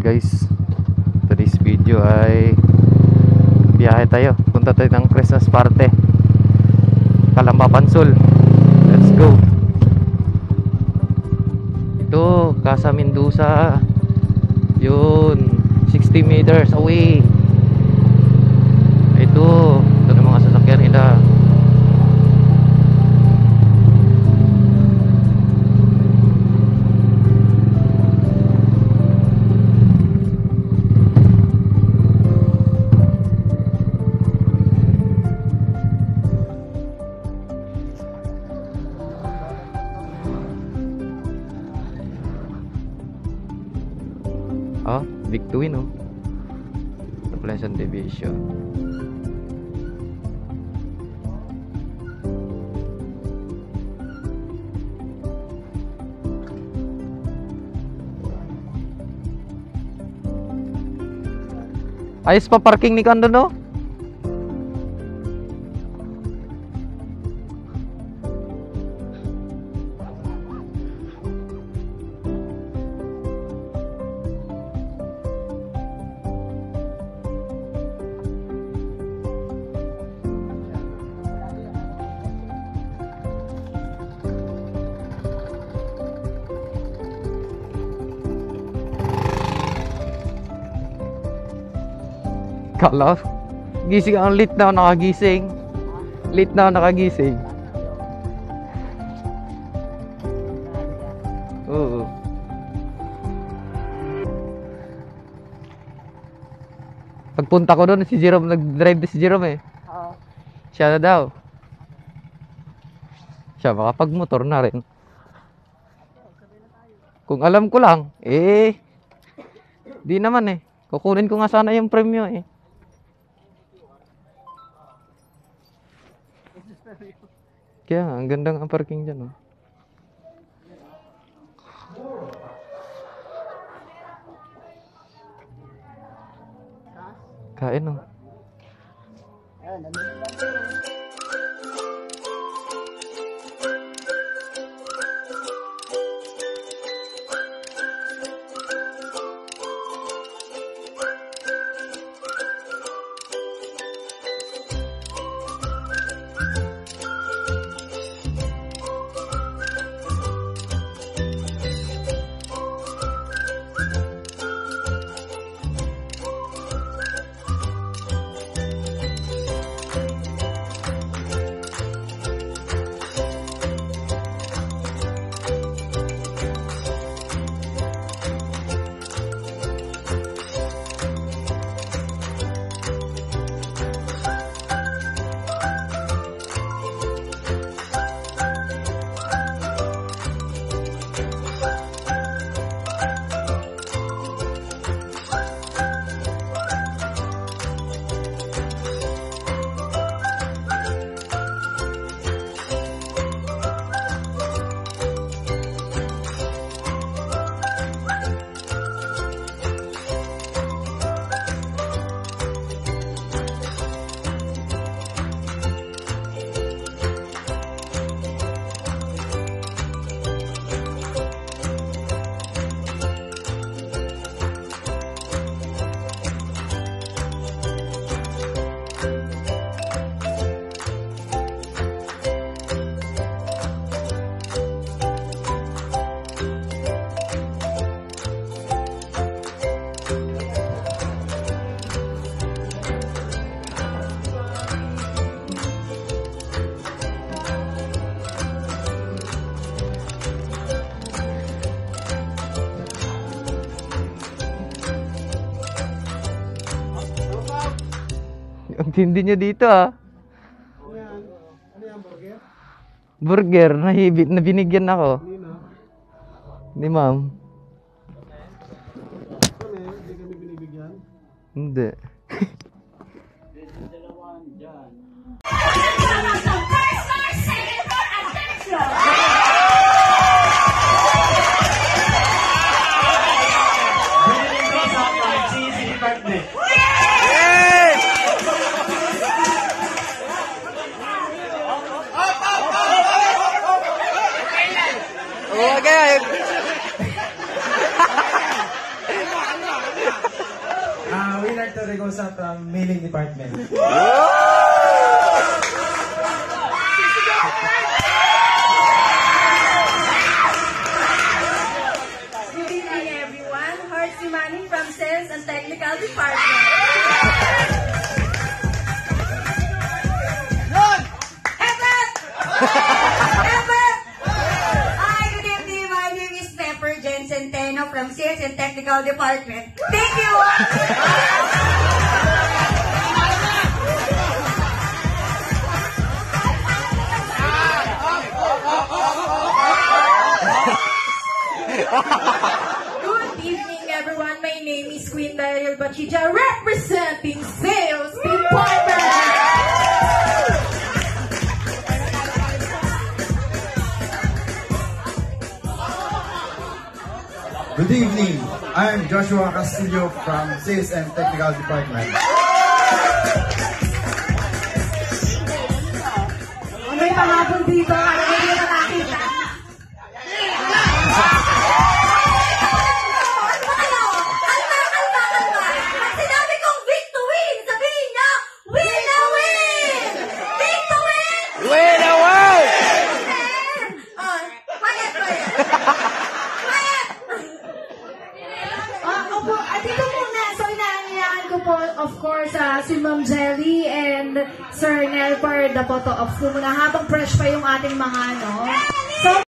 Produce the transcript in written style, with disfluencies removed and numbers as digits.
guys, today's video ay biyahe tayo, punta tayo ng Christmas party Calamba Pansol. Let's go. Ito Casa Mendoza, yun 60 meters away. Ito na mga sasakyan nila. Big Twin, oh. The Pleasant Division. Ayos pa parking ni Kando, no? Kala, gising ang late na ako nakagising. Late na ako nakagising. Oo. Pagpunta ko doon, si Jerome, nag-drive na si Jerome eh. Oo. Siya na daw. Siya makapag-motor na rin. Kung alam ko lang, di naman eh. Kukunin ko nga sana yung premyo eh. Kaya nga, ang ganda ng parking dyan, oh. Kain, oh. Ang tindi niya dito, ah. Ano yan? Ano yan, burger? Burger, na binigyan ako. Ni ma'am. Kami, hindi kami binibigyan. Hindi. Okay. Beto Regosa from Mailing Department. Good evening, everyone. Hearty Manning from Sales and Technical Department. Ever! Ever! Hi, good evening. My name is Pepper Jen Centeno from Sales and Technical Department. Thank you! Good evening, everyone. My name is Queen Daryl Bachija, representing Sales Department. Good evening. I'm Joshua Castillo from Sales and Technical Department. May pangabol dito. Ano ba yung nakakita? Pag sinabi kong win to win, sabihin niya, win na win! Win to win! Win away! Oh, quiet. Opo, dito muna. So, inaanyayahan ko po, of course, si Ma'am Jelly and Sir Nel for the photo ops ko muna habang fresh pa yung ating mga,